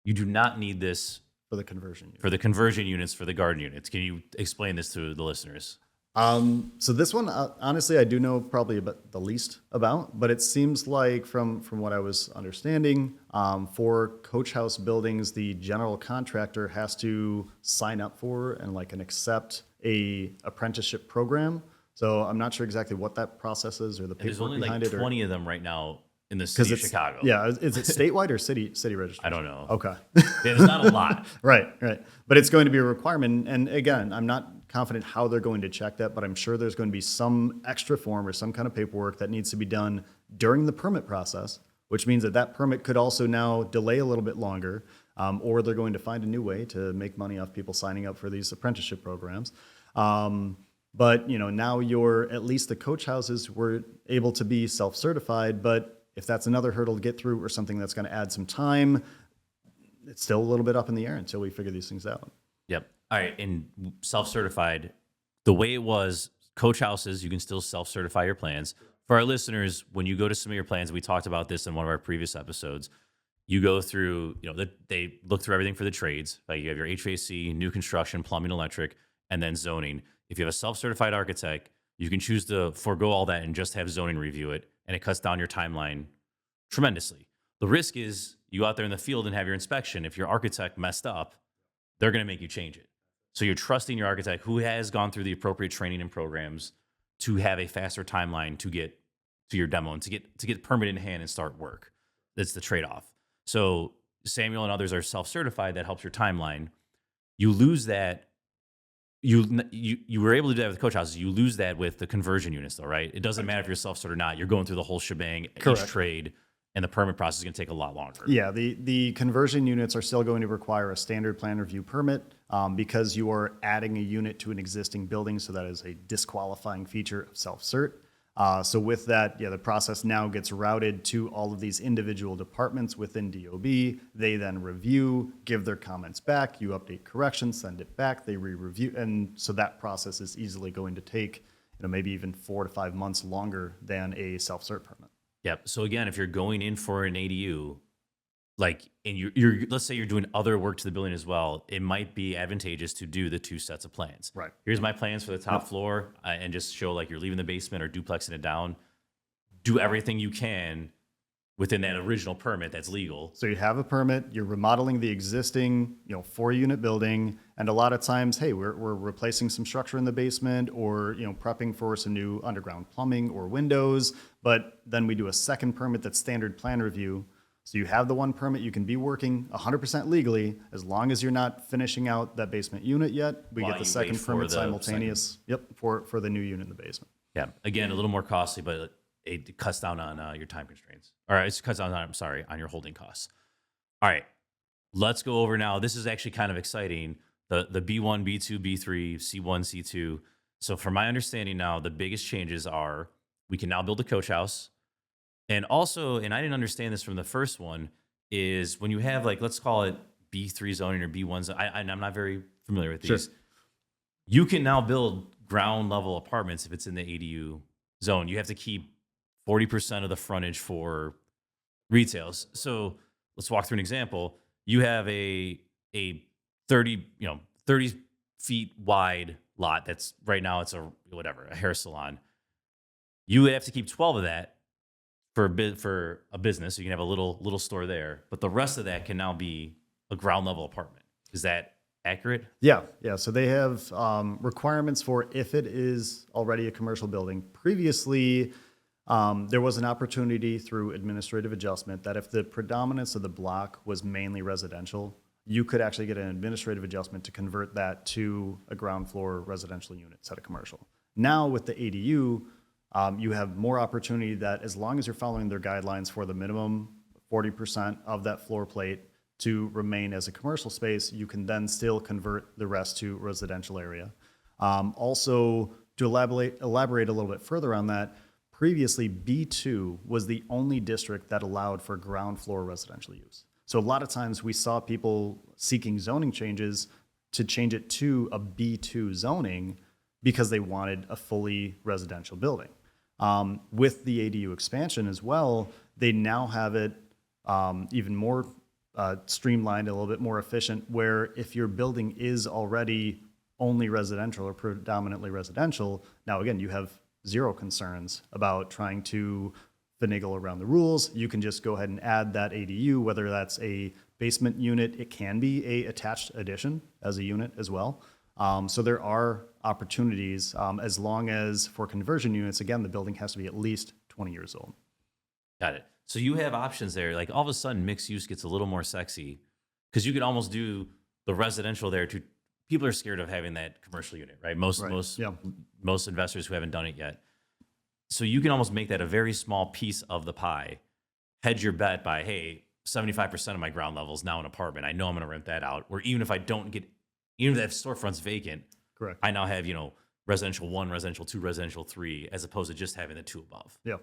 B: You do not need this
A: For the conversion unit.
B: for the conversion units for the garden units. Can you explain this to the listeners?
A: So this one, honestly, I do know probably about the least about, but it seems like from what I was understanding, for coach house buildings, the general contractor has to sign up for and accept a apprenticeship program. So I'm not sure exactly what that process is or the
B: There's
A: paperwork
B: only
A: behind
B: like
A: it.
B: 20 of them right now in the
A: Because
B: city of
A: it's
B: Chicago.
A: Yeah, is it statewide or city registered?
B: I don't know.
A: Okay.
B: Yeah, there's not a lot.
A: Right. But it's going to be a requirement. And again, I'm not confident how they're going to check that, but I'm sure there's going to be some extra form or some kind of paperwork that needs to be done during the permit process, which means that permit could also now delay a little bit longer, or they're going to find a new way to make money off people signing up for these apprenticeship programs. But now at least the coach houses were able to be self-certified, but if that's another hurdle to get through or something that's going to add some time, it's still a little bit up in the air until we figure these things out.
B: Yep. All right. And self-certified, the way it was, coach houses, you can still self-certify your plans. For our listeners, when you go to submit your plans, we talked about this in one of our previous episodes. You go through, they look through everything for the trades. Like you have your HVAC, new construction, plumbing, electric, and then zoning. If you have a self-certified architect, you can choose to forego all that and just have zoning review it, and it cuts down your timeline tremendously. The risk is you go out there in the field and have your inspection. If your architect messed up, they're going to make you change it. So you're trusting your architect who has gone through the appropriate training and programs to have a faster timeline to get to your demo and to get permit in hand and start work. That's the trade-off. So Samuel and others are self-certified. That helps your timeline. You lose that. You were able to do that with coach houses. You lose that with the conversion units, though, right? It doesn't matter if you're self-cert or not. You're going through the whole shebang,
A: Correct.
B: each trade, and the permit process is going to take a lot longer.
A: Yeah, the conversion units are still going to require a standard plan review permit because you are adding a unit to an existing building, so that is a disqualifying feature of self-cert. So with that, the process now gets routed to all of these individual departments within DOB. They then review, give their comments back, you update corrections, send it back, they re-review. And so that process is easily going to take, maybe even 4 to 5 months longer than a self-cert permit.
B: Yep. So again, if you're going in for an ADU, like, and you're let's say you're doing other work to the building as well, it might be advantageous to do the 2 sets of plans.
A: Right.
B: Here's my plans for the top floor, and just show like you're leaving the basement or duplexing it down. Do everything you can within that original permit that's legal.
A: So you have a permit, you're remodeling the existing, 4-unit building, and a lot of times, hey, we're replacing some structure in the basement, or prepping for some new underground plumbing or windows. But then we do a second permit that's standard plan review. So you have the one permit, you can be working 100% legally as long as you're not finishing out that basement unit yet. We
B: While
A: get the
B: you
A: second
B: wait for
A: permit
B: the
A: simultaneous. Yep, for the new unit in the basement.
B: Yeah. Again, a little more costly, but it cuts down on your time constraints. All right, it cuts down on your holding costs. All right, let's go over now. This is actually kind of exciting. The B1, B2, B3, C1, C2. So from my understanding now, the biggest changes are we can now build a coach house. And also, and I didn't understand this from the first one, is when you have like, let's call it B3 zoning or B1 zone, I'm not very familiar with these.
A: Sure.
B: You can now build ground level apartments if it's in the ADU zone. You have to keep 40% of the frontage for retails. So let's walk through an example. You have a 30 feet wide lot that's right now it's a hair salon. You have to keep 12 of that for a business. So you can have a little store there, but the rest of that can now be a ground level apartment. Is that accurate?
A: Yeah. So they have requirements for if it is already a commercial building. Previously, there was an opportunity through administrative adjustment that if the predominance of the block was mainly residential, you could actually get an administrative adjustment to convert that to a ground floor residential unit instead of commercial. Now with the ADU, you have more opportunity that as long as you're following their guidelines for the minimum 40% of that floor plate to remain as a commercial space, you can then still convert the rest to residential area. Also, to elaborate a little bit further on that, previously B2 was the only district that allowed for ground floor residential use. So a lot of times we saw people seeking zoning changes to change it to a B2 zoning because they wanted a fully residential building. With the ADU expansion as well, they now have it even more streamlined, a little bit more efficient, where if your building is already only residential or predominantly residential, now again, you have zero concerns about trying to finagle around the rules. You can just go ahead and add that ADU, whether that's a basement unit, it can be a attached addition as a unit as well. So there are opportunities as long as for conversion units, again, the building has to be at least 20 years old.
B: Got it. So you have options there. Like all of a sudden mixed use gets a little more sexy because you could almost do the residential there too. People are scared of having that commercial unit, right? Most investors who haven't done it yet. So you can almost make that a very small piece of the pie. Hedge your bet by, hey, 75% of my ground level is now an apartment. I know I'm going to rent that out. Or even if I don't get, even if that storefront's vacant,
A: correct,
B: I now have, residential 1, residential 2, residential 3, as opposed to just having the 2 above.
A: Yeah.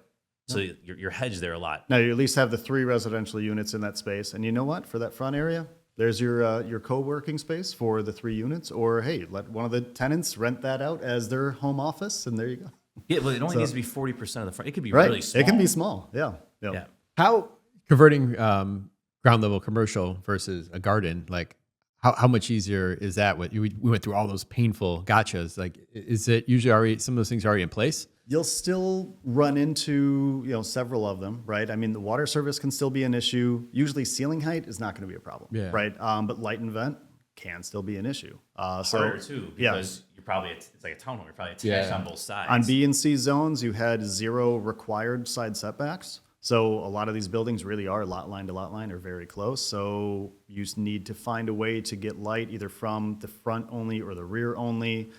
B: So you're hedged there a lot.
A: Now you at least have the 3 residential units in that space. And you know what? For that front area, there's your co-working space for the 3 units. Or, hey, let one of the tenants rent that out as their home office, and there you go.
B: Yeah, well, it only needs to be 40% of the front. It could be really small.
A: It can be small. Yeah.
C: How converting ground level commercial versus a garden, like how much easier is that? We went through all those painful gotchas. Like, is it usually already some of those things already in place?
A: You'll still run into several of them, right? I mean, the water service can still be an issue. Usually, ceiling height is not going to be a problem, right? But light and vent can still be an issue.
B: Harder too, because you're probably it's like a townhome. You're probably attached on both sides.
A: On B and C zones, you had 0 required side setbacks. So a lot of these buildings really are lot line to lot line or very close. So you need to find a way to get light either from the front only or the rear only.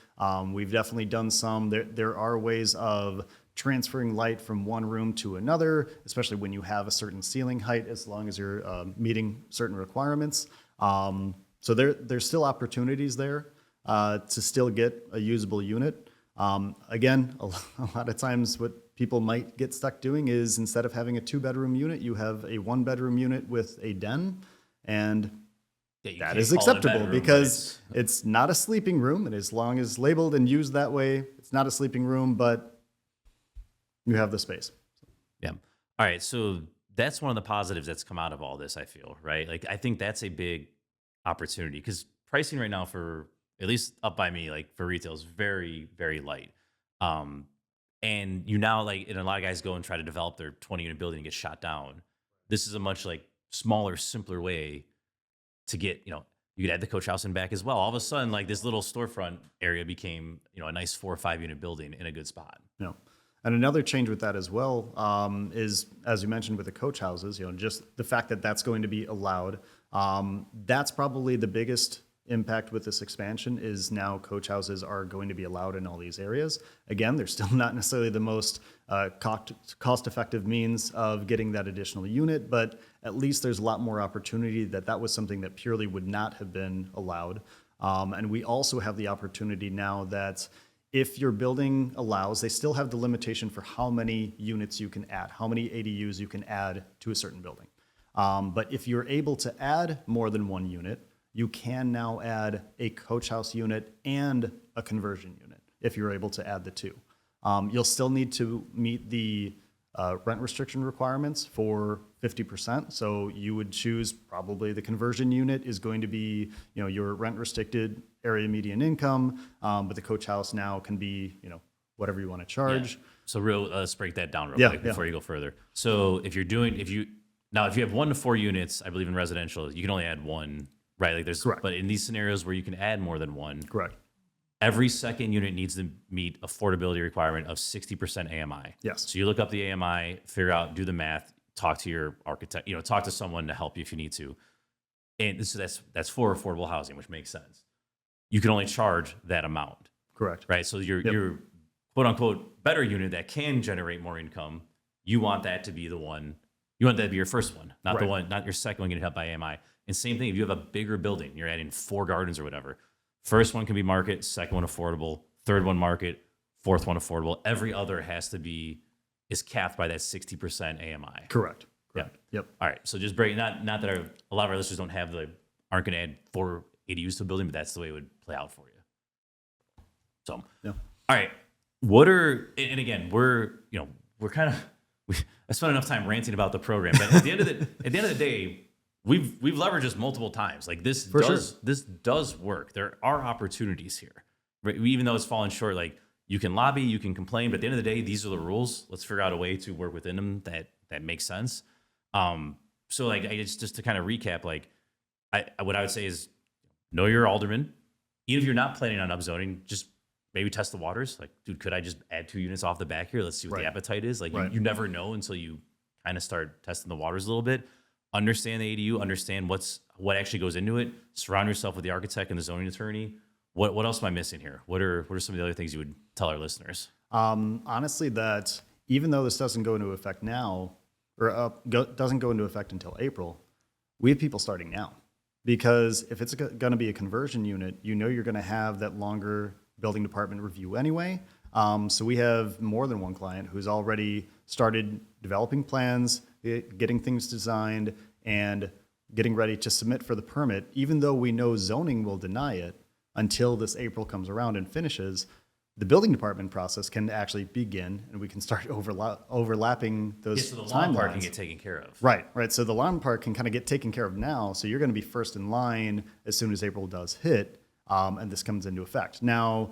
A: We've definitely done some. There are ways of transferring light from one room to another, especially when you have a certain ceiling height, as long as you're meeting certain requirements. So there's still opportunities there to still get a usable unit. Again, a lot of times what people might get stuck doing is instead of having a 2-bedroom unit, you have a 1-bedroom unit with a den, and
B: Yeah, you
A: that
B: can't
A: is
B: call it a
A: acceptable
B: bedroom, but
A: because it's not a sleeping room, and as long as labeled and used that way, it's not a sleeping room, but you have the space.
B: yeah. All right. So that's one of the positives that's come out of all this, I feel, right? Like, I think that's a big opportunity because pricing right now for, at least up by me, like for retail is very, very light. Um, and you now, like, and a lot of guys go and try to develop their 20-unit building and get shot down. This is a much like smaller, simpler way to get, you could add the coach house in back as well. All of a sudden, like this little storefront area became, a nice 4 or 5-unit building in a good spot.
A: No. And another change with that as well is, as you mentioned with the coach houses, just the fact that that's going to be allowed. That's probably the biggest impact with this expansion is now coach houses are going to be allowed in all these areas. Again, they're still not necessarily the most cost-effective means of getting that additional unit, but at least there's a lot more opportunity that was something that purely would not have been allowed. And we also have the opportunity now that if your building allows, they still have the limitation for how many units you can add, how many ADUs you can add to a certain building. But if you're able to add more than one unit, you can now add a coach house unit and a conversion unit if you're able to add the two. You'll still need to meet the rent restriction requirements for 50%. So you would choose probably the conversion unit is going to be, your rent restricted area median income, but the coach house now can be, whatever you want to charge.
B: Yeah. So let's break that down real quick before you go further. So if you have 1 to 4 units, I believe in residential, you can only add one, right? Like
A: Correct.
B: But in these scenarios where you can add more than one,
A: Correct.
B: every second unit needs to meet affordability requirement of 60% AMI.
A: Yes.
B: So you look up the AMI, figure out, do the math, talk to your architect, talk to someone to help you if you need to. And so that's for affordable housing, which makes sense. You can only charge that amount.
A: Correct.
B: Right. So your quote unquote better unit that can generate more income, you want that to be the one. You want that to be your first one, not the one, not your second one getting helped by AMI. And same thing, if you have a bigger building, you're adding 4 gardens or whatever. First one can be market, second one affordable, third one market, fourth one affordable. Every other is capped by that 60% AMI.
A: Correct.
B: Yeah.
A: Yep.
B: All right. So just break, not that a lot of our listeners aren't going to add 4 ADUs to a building, but that's the way it would play out for you. So,
A: Yeah.
B: All right. And again, we're kind of, I spent enough time ranting about the program, but at the end of the day, we've leveraged this multiple times. Like this does work. There are opportunities here, right? Even though it's fallen short, like you can lobby, you can complain, but at the end of the day, these are the rules. Let's figure out a way to work within them that makes sense. So like, just to kind of recap, like what I would say is know your alderman. Even if you're not planning on upzoning, just maybe test the waters. Like, dude, could I just add 2 units off the back here? Let's see what the appetite is. Like you never know until you kind of start testing the waters a little bit. Understand the ADU, understand what actually goes into it. Surround yourself with the architect and the zoning attorney. What else am I missing here? What are some of the other things you would tell our listeners?
A: Honestly, that even though this doesn't go into effect now, or doesn't go into effect until April, we have people starting now. Because if it's going to be a conversion unit, you're going to have that longer building department review anyway. So we have more than one client who's already started developing plans, getting things designed, and getting ready to submit for the permit, even though we know zoning will deny it until this April comes around and finishes. The building department process can actually begin, and we can start overlapping those
B: so the lawn part can
A: timelines.
B: get taken care of.
A: Right. So the lawn part can kind of get taken care of now. So you're going to be first in line as soon as April does hit, and this comes into effect. Now,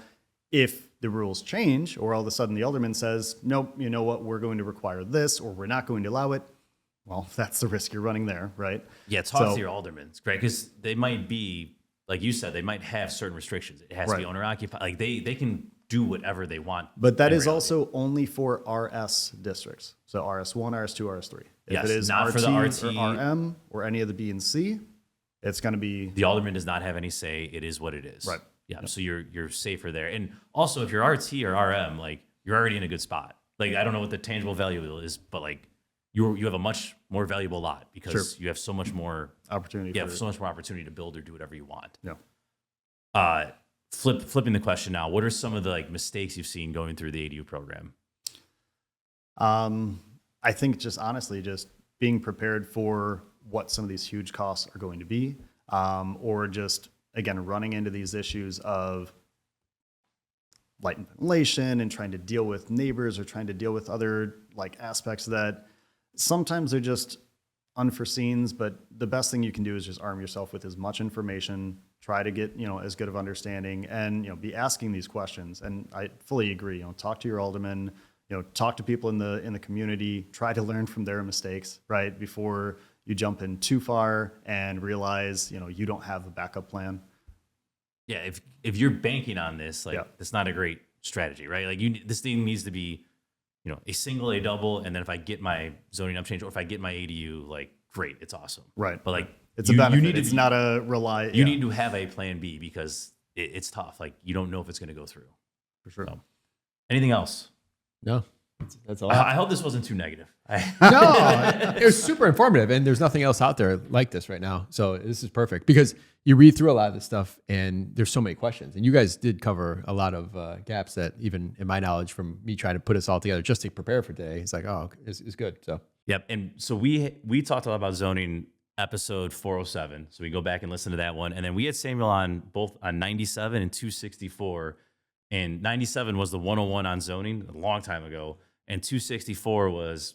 A: if the rules change, or all of a sudden the alderman says, nope, you know what, we're going to require this, or we're not going to allow it, well, that's the risk you're running there, right?
B: Yeah, talk to your aldermen, right? Because they might be, like you said, they might have certain restrictions. It has to be owner occupied. Like they can do whatever they want.
A: But that is also only for RS districts. So RS1, RS2, RS3. If it is
B: not
A: RT,
B: for the RT
A: or RM or any of the B and C, it's going to be
B: the alderman does not have any say. It is what it is.
A: Right.
B: Yeah. So you're safer there. And also, if you're RT or RM, like you're already in a good spot. Like I don't know what the tangible value is, but like you have a much more valuable lot because you have so much more
A: opportunity.
B: You have so much more opportunity to build or do whatever you want.
A: Yeah.
B: Flipping the question now, what are some of the like mistakes you've seen going through the ADU program?
A: I think just honestly, just being prepared for what some of these huge costs are going to be, or just, again, running into these issues of light and ventilation and trying to deal with neighbors or trying to deal with other like aspects that sometimes they're just unforeseens, but the best thing you can do is just arm yourself with as much information, try to get, as good of understanding, and, be asking these questions. And I fully agree, talk to your alderman, talk to people in the community, try to learn from their mistakes, right? Before you jump in too far and realize, you don't have a backup plan.
B: Yeah, if you're banking on this, like
A: Yeah.
B: that's not a great strategy, right? Like this thing needs to be, a single, a double, and then if I get my zoning up change or if I get my ADU, like great, it's awesome.
A: Right.
B: But like
A: It's a benefit. It's not a rely.
B: You need to have a plan B because it's tough. Like you don't know if it's going to go through.
A: For sure.
B: So, anything else?
C: No, that's a lot.
B: I hope this wasn't too negative.
C: No, it was super informative, and there's nothing else out there like this right now. So this is perfect because you read through a lot of this stuff, and there's so many questions. And you guys did cover a lot of gaps that, even in my knowledge, from me trying to put us all together just to prepare for today, it's like, oh, it's good. So
B: Yep. And so we talked a lot about zoning episode 407. So we go back and listen to that one, and then we had Samuel on both on 97 and 264. And 97 was the 101 on zoning a long time ago, and 264 was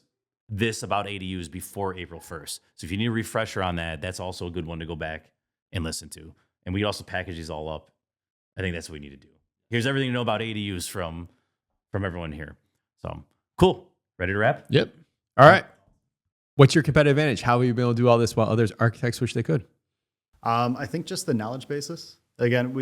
B: this about ADUs before April 1st. So if you need a refresher on that, that's also a good one to go back and listen to. And we also package these all up. I think that's what we need to do. Here's everything to know about ADUs from everyone here. So cool. Ready to wrap?
C: Yep. All right. What's your competitive advantage? How have you been able to do all this while others architects wish they could?
A: I think just the knowledge basis. Again,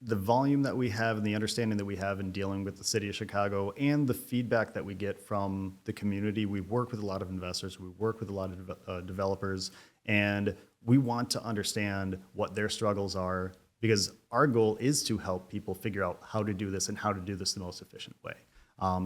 A: the volume that we have and the understanding that we have in dealing with the city of Chicago and the feedback that we get from the community. We work with a lot of investors. We work with a lot of developers, and we want to understand what their struggles are, because our goal is to help people figure out how to do this and how to do this the most efficient way.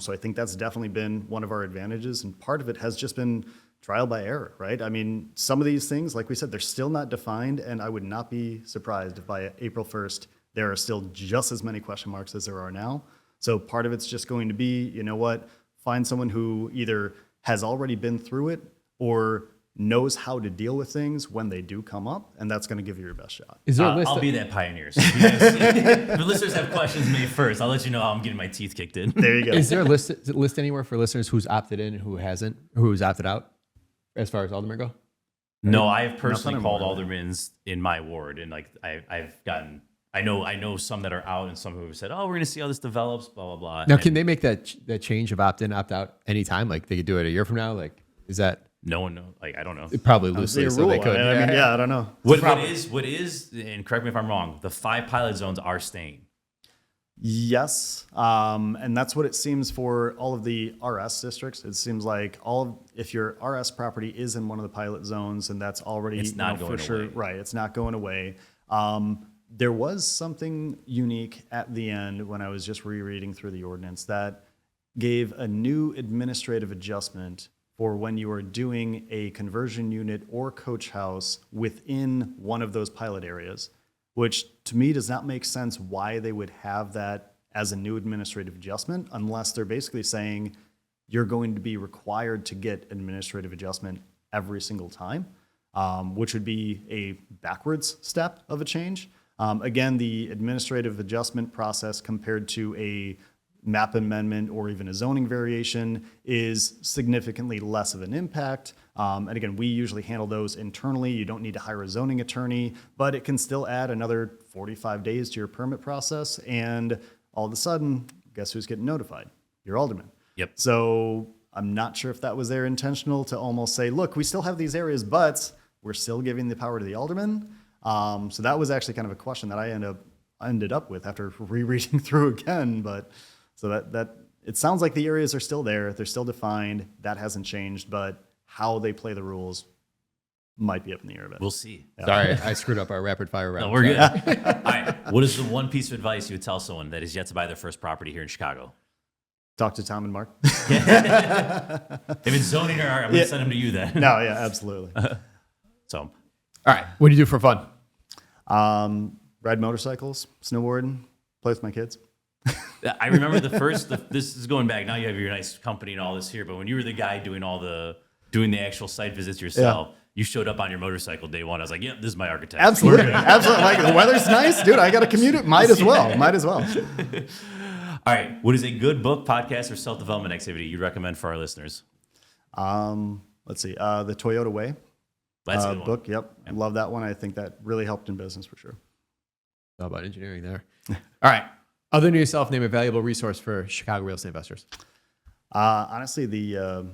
A: So I think that's definitely been one of our advantages, and part of it has just been trial by error, right? I mean, some of these things, like we said, they're still not defined, and I would not be surprised if by April 1st, there are still just as many question marks as there are now. So part of it's just going to be, find someone who either has already been through it or knows how to deal with things when they do come up, and that's going to give you your best shot.
C: Is there a list?
B: I'll be that pioneer. So if the listeners have questions May 1st, I'll let you know how I'm getting my teeth kicked in.
A: There you go.
C: Is there a list anywhere for listeners who's opted in and who hasn't, who's opted out, as far as aldermen go?
B: No, I have personally
A: Nothing
B: called
A: more.
B: aldermans in my ward, and like I've gotten. I know some that are out and some who have said, "Oh, we're going to see how this develops." Blah blah blah.
C: Now,
B: And
C: can they make that change of opt in, opt out anytime? Like they could do it a year from now. Like, is that
B: no one knows. Like I don't know.
C: probably
A: Is
C: loosely
A: there a
C: so
A: rule?
C: they could?
A: I mean, I don't know.
B: What is, and correct me if I'm wrong. The 5 pilot zones are staying.
A: Yes, and that's what it seems for all of the RS districts. It seems like if your RS property is in one of the pilot zones, and that's already
B: It's not
A: for
B: going
A: sure,
B: away.
A: right? It's not going away. There was something unique at the end when I was just rereading through the ordinance that gave a new administrative adjustment for when you are doing a conversion unit or coach house within one of those pilot areas, which to me does not make sense why they would have that as a new administrative adjustment unless they're basically saying you're going to be required to get an administrative adjustment every single time, which would be a backwards step of a change. Again, the administrative adjustment process compared to a map amendment or even a zoning variation is significantly less of an impact. And again, we usually handle those internally. You don't need to hire a zoning attorney, but it can still add another 45 days to your permit process. And all of a sudden, guess who's getting notified? Your alderman.
B: Yep.
A: So I'm not sure if that was their intentional to almost say, look, we still have these areas, but we're still giving the power to the alderman. So that was actually kind of a question that I ended up with after rereading through again. But so that it sounds like the areas are still there. They're still defined. That hasn't changed, but how they play the rules might be up in the air a bit.
B: We'll see.
C: Sorry, I screwed up our rapid fire round.
B: No, we're good. All right. What is the one piece of advice you would tell someone that is yet to buy their first property here in Chicago?
A: Talk to Tom and Mark.
B: If it's zoning or art, I'm going to send them to you then.
A: No, yeah, absolutely.
B: So,
C: All right, what do you do for fun?
A: Ride motorcycles, snowboard, play with my kids.
B: I remember this is going back. Now you have your nice company and all this here, but when you were the guy doing doing the actual site visits yourself, you showed up on your motorcycle day one. I was like, yep, this is my architect.
A: Absolutely. Absolutely. Like, the weather's nice, dude. I got to commute it. Might as well.
B: All right. What is a good book, podcast, or self-development activity you recommend for our listeners?
A: Let's see. The Toyota Way
B: That's a good one.
A: book. Yep. I love that one. I think that really helped in business for sure.
C: All about engineering there. All right. Other than yourself, name a valuable resource for Chicago real estate investors.
A: Honestly, the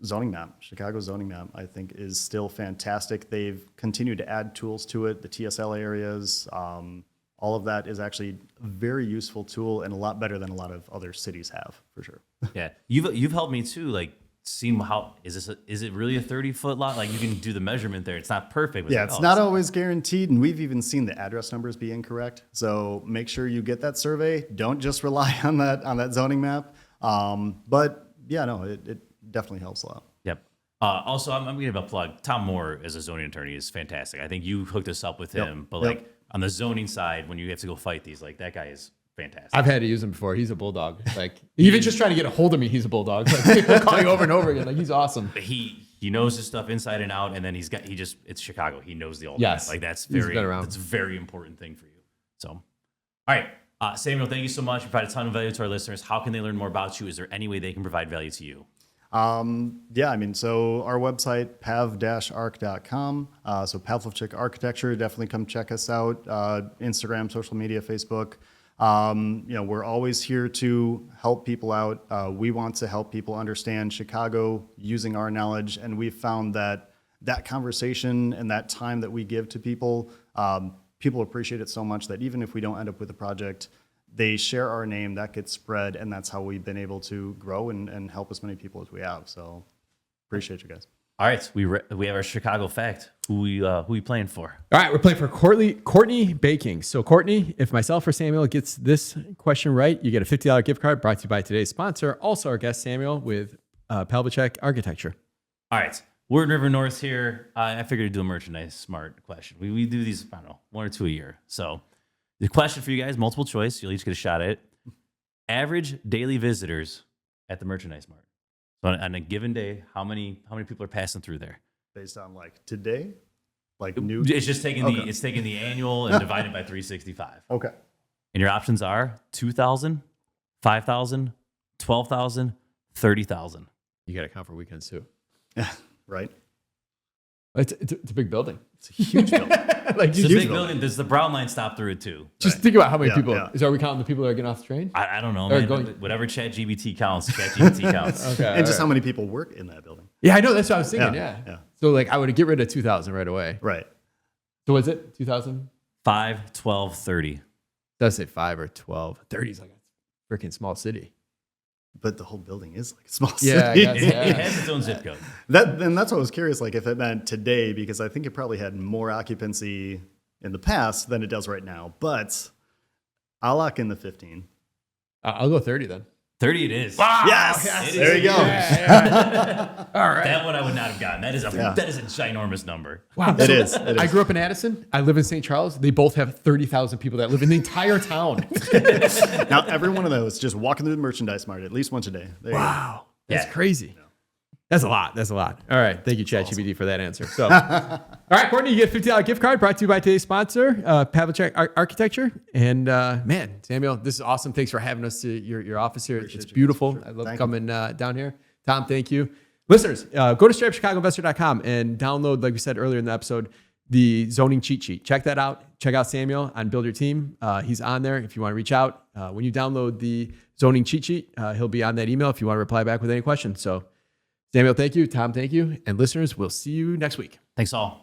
A: zoning map, Chicago zoning map, I think is still fantastic. They've continued to add tools to it, the TSL areas. All of that is actually a very useful tool and a lot better than a lot of other cities have, for sure.
B: Yeah. You've helped me too, like, seeing how is it really a 30-foot lot? Like, you can do the measurement there. It's not perfect. But
A: Yeah, it's not always guaranteed, and we've even seen the address numbers be incorrect. So make sure you get that survey. Don't just rely on that zoning map. But yeah, no, it definitely helps a lot.
B: Yep. Also, I'm going to give a plug. Tom Moore, as a zoning attorney, is fantastic. I think you hooked us up with him. But like on the zoning side, when you have to go fight these, like, that guy is fantastic.
C: I've had to use him before. He's a bulldog. Like, even just trying to get a hold of me, he's a bulldog. Like, he'll call you over and over again. Like, he's awesome.
B: He knows his stuff inside and out, and then it's Chicago. He knows the ultimate.
C: Yes.
B: Like, that's
C: He's been around.
B: that's a very important thing for you. So, all right. Samuel, thank you so much. You provided a ton of value to our listeners. How can they learn more about you? Is there any way they can provide value to you?
A: Yeah, I mean, so our website, pav-arc.com. So Pavlovcik Architecture, definitely come check us out. Instagram, social media, Facebook. We're always here to help people out. We want to help people understand Chicago using our knowledge. And we've found that conversation and that time that we give to people, people appreciate it so much that even if we don't end up with a project, they share our name, that gets spread, and that's how we've been able to grow and help as many people as we have. So appreciate you guys.
B: All right, we have our Chicago fact. Who we playing for?
C: All right, we're playing for Courtney Baking. So Courtney, if myself or Samuel gets this question right, you get a $50 gift card brought to you by today's sponsor, also our guest Samuel with Pavlovcik Architecture.
B: All right, we're in River North here. I figured to do a merchandise smart question. We do these, I don't know, 1 or 2 a year. So the question for you guys, multiple choice. You'll each get a shot at it. Average daily visitors at the merchandise mart. So on a given day, how many people are passing through there?
A: Based on like today, like new.
B: It's just taking the annual and divided by 365.
A: Okay.
B: And your options are 2,000, 5,000, 12,000, 30,000.
C: You got to count for weekends too.
A: Yeah. Right.
C: It's a big building.
A: It's a huge building.
C: Like,
B: It's a big building. Does the Brown line stop through it too?
C: just think about how many people.
A: Yeah.
C: Are we counting the people that are getting off the train?
B: I don't know,
C: Or
B: man.
C: going-
B: Whatever ChatGPT counts, ChatGPT counts.
C: Okay.
A: And just how many people work in that building.
C: Yeah, I know. That's what I was thinking.
A: Yeah,
C: Yeah.
A: yeah.
C: So like, I would get rid of 2,000 right away.
A: Right.
C: So was it 2,000?
B: 5, 12, 30.
C: Does say 5 or 12. 30 is like a freaking small city.
A: But the whole building is like a small city.
C: Yeah, I guess,
B: It has its own zip code.
A: And that's what I was curious, like if it meant today, because I think it probably had more occupancy in the past than it does right now. But I'll lock in the 15.
C: I'll go 30 then.
B: 30 it is.
C: Wow.
A: Yes.
B: It
A: There
B: is.
A: you go.
C: Yeah. All right.
B: That one I would not have gotten. That is a ginormous number.
C: Wow.
A: It is. It
C: I
A: is.
C: grew up in Addison. I live in St. Charles. They both have 30,000 people that live in the entire town.
A: Now, every one of those just walking through the merchandise mart at least once a day. There you go.
C: Wow. That's
B: Yeah.
C: crazy. That's a lot. That's a lot. All right. Thank you, ChatGPT, for that answer. So, all right, Courtney, you get a $50 gift card brought to you by today's sponsor, Pavlovcik Architecture. And man, Samuel, this is awesome. Thanks for having us to your office here. It's beautiful. I love coming down here. Tom, thank you. Listeners, go to straightupchicagoinvestor.com and download, like we said earlier in the episode, the zoning cheat sheet. Check that out. Check out Samuel on Build Your Team. He's on there if you want to reach out. When you download the zoning cheat sheet, he'll be on that email if you want to reply back with any questions. So, Samuel, thank you. Tom, thank you. And listeners, we'll see you next week.
B: Thanks all.